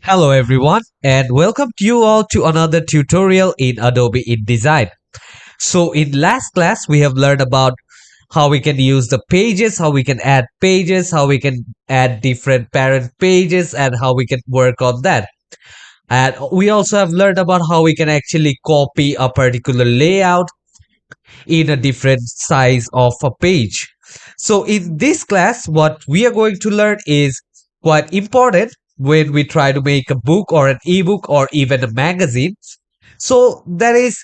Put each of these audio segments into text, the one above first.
Hello everyone and welcome to you all to another tutorial in Adobe InDesign. So in last class we have learned about how we can use the pages, how we can add pages, how we can add different parent pages and how we can work on that. And we also have learned about how we can actually copy a particular layout in a different size of a page. So in this class, what we are going to learn is quite important when we try to make a book or an ebook or even a magazine. So that is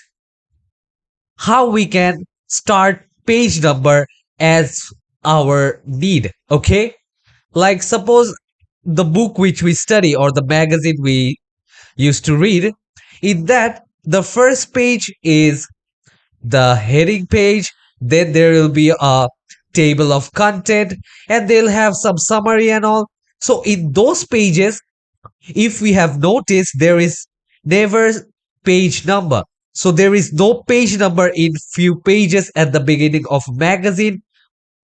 how we can start page number as our need. Okay. Like suppose the book which we study or the magazine we used to read, in that the first page is the heading page, then there will be a table of content and they'll have some summary and all. So in those pages, if we have noticed, there is never page number. So there is no page number in few pages at the beginning of magazine.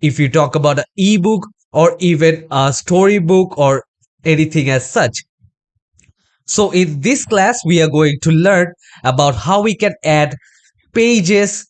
If you talk about an ebook or even a storybook or anything as such. So in this class, we are going to learn about how we can add pages,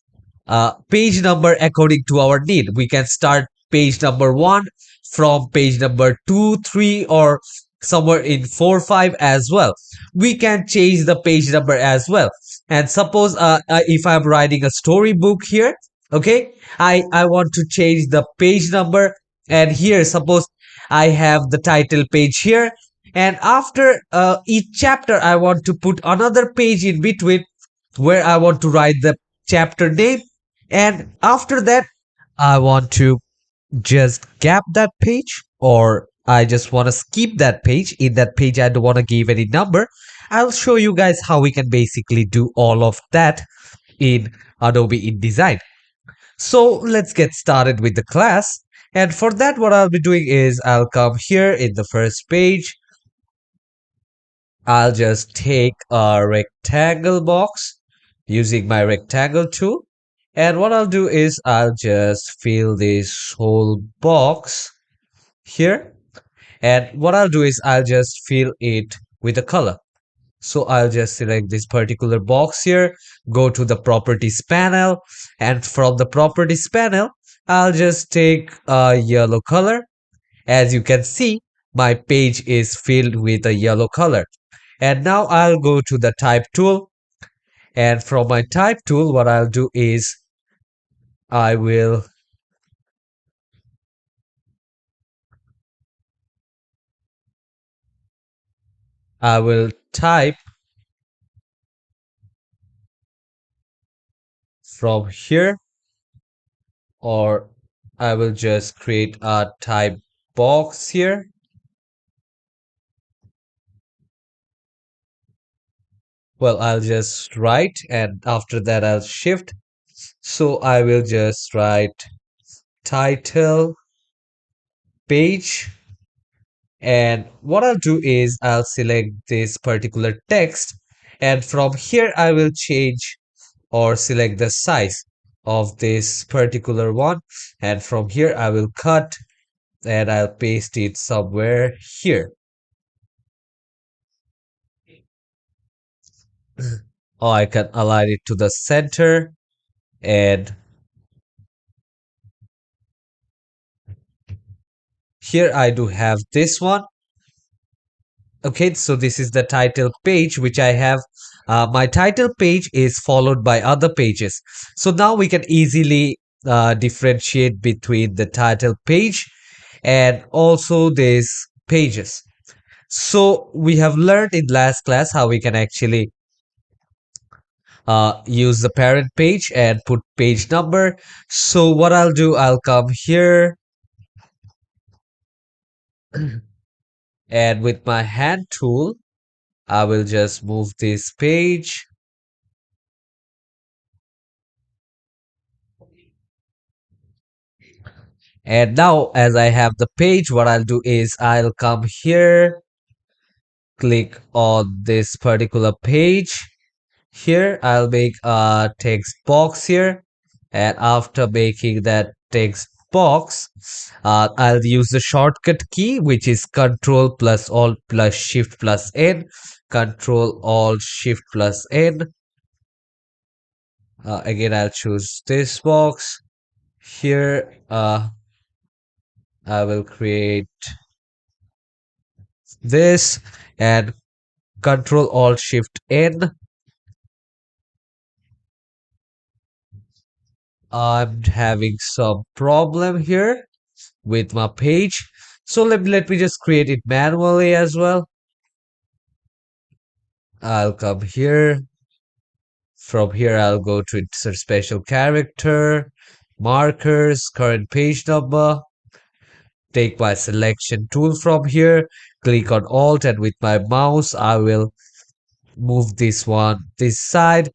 page number according to our need. We can start page number 1 from page number 2, 3 or somewhere in 4, 5 as well. We can change the page number as well. And suppose if I'm writing a storybook here, okay, I want to change the page number, and here suppose I have the title page here, and after each chapter I want to put another page in between where I want to write the chapter name, and after that I want to just gap that page, or I just want to skip that page. In that page I don't want to give any number. I'll show you guys how we can basically do all of that in Adobe InDesign. So let's get started with the class, and for that what I'll be doing is I'll come here in the first page. I'll just take a rectangle box using my rectangle tool. And what I'll do is I'll just fill this whole box here. And what I'll do is I'll just fill it with a color. So I'll just select this particular box here, go to the properties panel, and from the properties panel, I'll just take a yellow color. As you can see, my page is filled with a yellow color. And now I'll go to the type tool, and from my type tool what I'll do is I will type from here, or I will just create a type box here. Well, I'll just write, and after that I'll shift. So I will just write title page, and what I'll do is I'll select this particular text, and from here I will change or select the size of this particular one, and from here I will cut and I'll paste it somewhere here. Or I can align it to the center, and here I do have this one. Okay, so this is the title page which I have. My title page is followed by other pages. So now we can easily differentiate between the title page and also these pages. So we have learned in last class how we can actually use the parent page and put page number. So what I'll do, I'll come here and with my hand tool, I will just move this page. And now as I have the page, what I'll do is I'll come here, click on this particular page. Here I'll make a text box here, and after making that text box, I'll use the shortcut key, which is Control plus Alt plus Shift plus N. Control Alt Shift plus N. Again, I'll choose this box. Here, I will create this and Control Alt Shift N. I'm having some problem here with my page. So let me just create it manually as well. I'll come here. From here, I'll go to insert special character, markers, current page number. Take my selection tool from here, click on Alt, and with my mouse, I will move this one this side,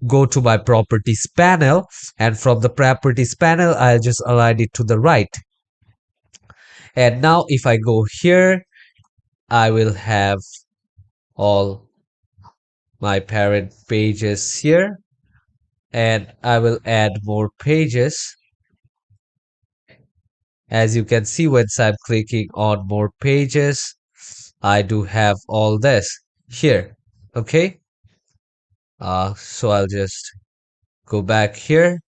go to my properties panel, and from the properties panel, I'll just align it to the right. And now if I go here, I will have all my parent pages here, and I will add more pages. As you can see, once I'm clicking on more pages, I do have all this here. Okay. So I'll just go back here,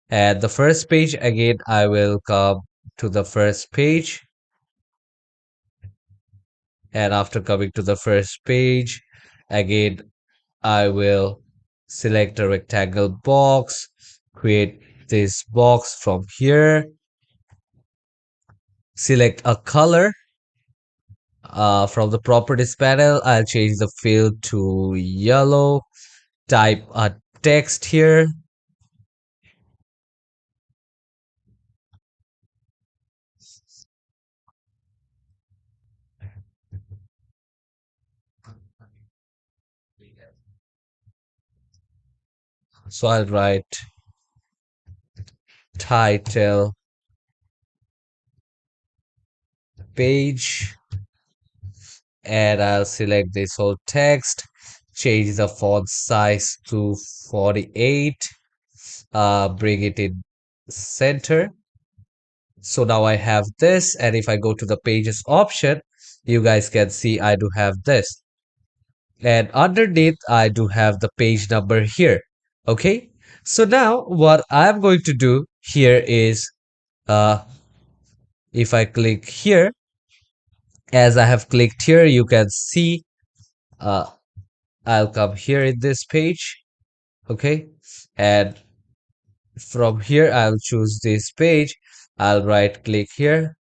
and the first page again, I will come to the first page, and after coming to the first page, again, I will select a rectangle box, create this box from here, select a color. From the properties panel, I'll change the fill to yellow, type a text here. So I'll write title page, and I'll select this whole text, change the font size to 48, bring it in center. So now I have this, and if I go to the pages option, you guys can see I do have this. And underneath, I do have the page number here. Okay, so now what I'm going to do here is, uh, if I click here, as I have clicked here, you can see, uh, I'll come here in this page. Okay, and from here, I'll choose this page. I'll right click here.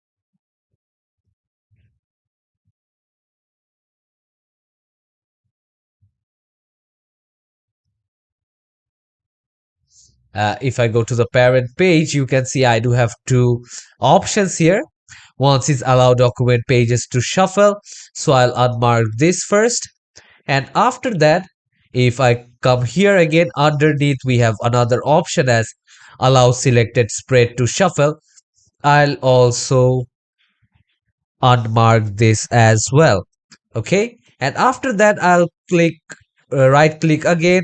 If I go to the parent page, you can see I do have two options here. One is allow document pages to shuffle. So I'll unmark this first. And after that, if I come here again, underneath we have another option as allow selected spread to shuffle. I'll also unmark this as well. Okay. And after that, I'll click right click again,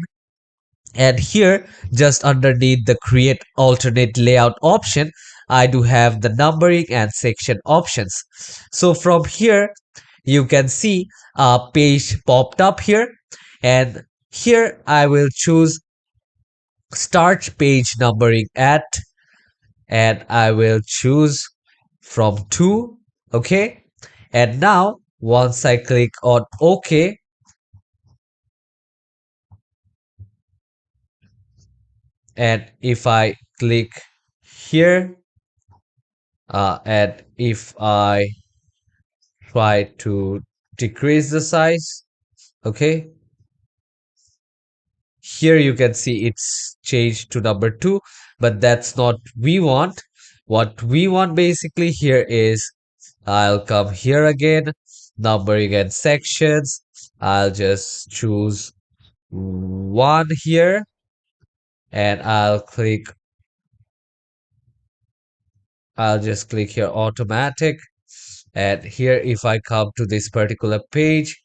and here just underneath the create alternate layout option, I do have the numbering and section options. So from here you can see a page popped up here, and here I will choose start page numbering at, and I will choose from 2. Okay, and now once I click on OK, and if I click here, and if I try to decrease the size, okay, here you can see it's changed to number 2, but that's not we want. What we want basically here is, I'll come here again, numbering and sections. I'll just choose 1 here, and I'll just click here automatic. And here if I come to this particular page,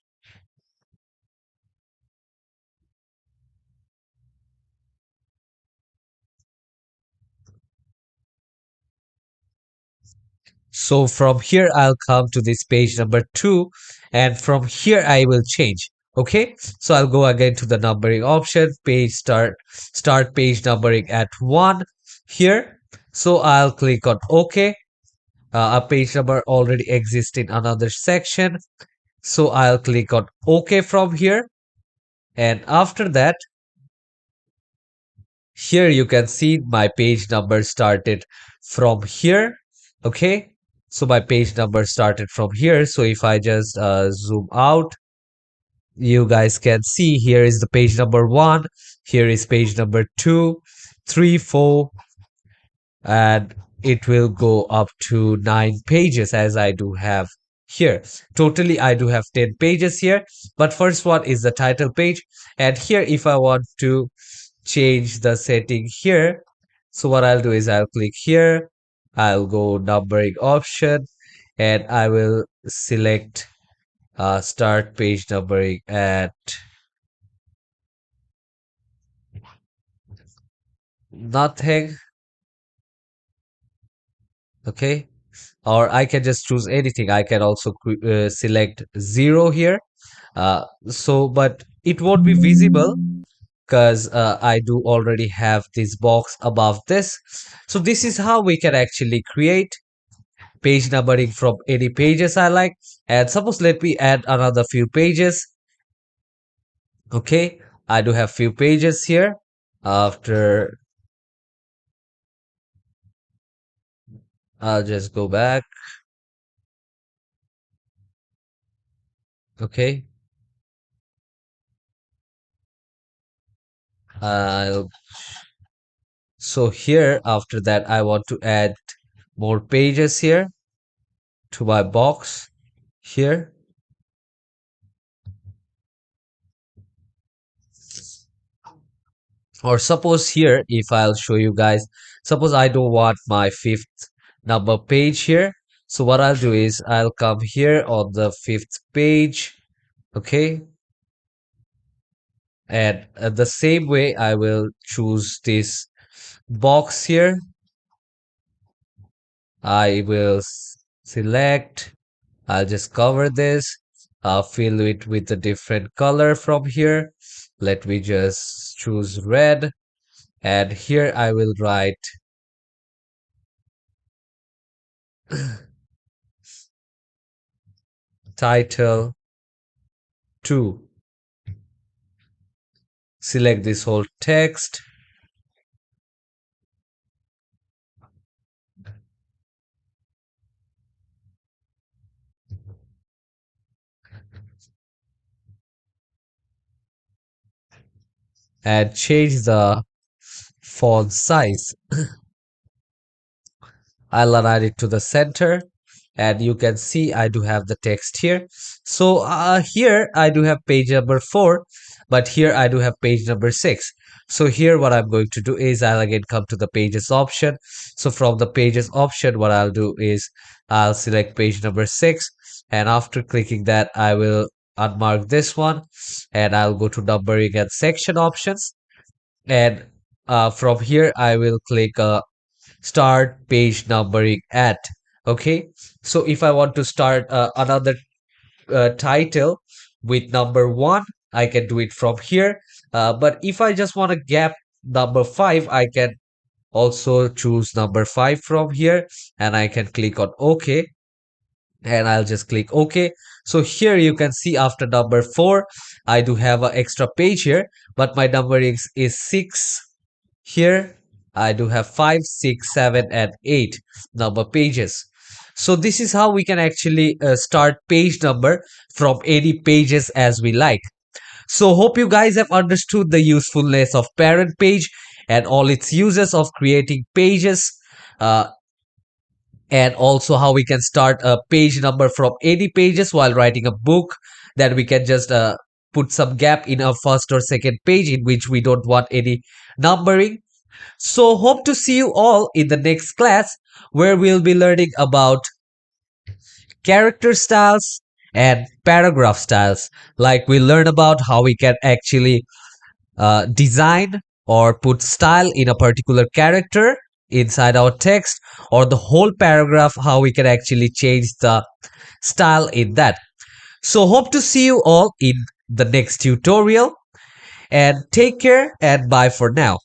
So from here, I'll come to this page number 2, and from here, I will change. Okay, so I'll go again to the numbering option, page start page numbering at 1 here. So I'll click on OK. A page number already exists in another section. So I'll click on OK from here. And after that, here you can see my page number started from here. Okay, so my page number started from here. So if I just zoom out, you guys can see here is the page number 1, here is page number 2, 3, 4, and it will go up to 9 pages as I do have here. Totally I do have 10 pages here, but first one is the title page. And here if I want to change the setting here, so what I'll do is I'll click here, I'll go numbering option, and I will select start page numbering at nothing. Okay, or I can just choose anything. I can also select 0 here. But it won't be visible because I do already have this box above this. So this is how we can actually create page numbering from any pages I like. And suppose let me add another few pages. Okay, I do have few pages here. After I'll just go back. Okay, I'll so here after that I want to add more pages here to my box here. Or suppose here, if I'll show you guys, suppose I don't want my fifth number page here. So what I'll do is I'll come here on the fifth page. Okay. And the same way I will choose this box here. I will select, I'll just cover this. I'll fill it with a different color from here. Let me just choose red. And here I will write title 2. Select this whole text and change the font size. I'll align it to the center, and you can see I do have the text here. So here I do have page number 4, but here I do have page number 6. So here what I'm going to do is I'll again come to the pages option. So from the pages option, what I'll do is I'll select page number 6, and after clicking that I will unmark this one, and I'll go to numbering and section options, and from here I will click start page numbering at. Okay, so if I want to start another title with number 1, I can do it from here, but if I just want to gap number 5, I can also choose number 5 from here, and I can click on OK, and I'll just click OK. So here you can see after number 4 I do have an extra page here, but my numbering is 6. Here I do have 5, 6, 7, and 8 number pages. So this is how we can actually start page number from any pages as we like. So hope you guys have understood the usefulness of parent page and all its uses of creating pages, uh, and also how we can start a page number from any pages while writing a book, that we can just put some gap in our first or second page in which we don't want any numbering. So hope to see you all in the next class, where we'll be learning about character styles and paragraph styles. Like we learn about how we can actually design or put style in a particular character, inside our text or the whole paragraph, how we can actually change the style in that. So hope to see you all in the next tutorial, and take care and bye for now.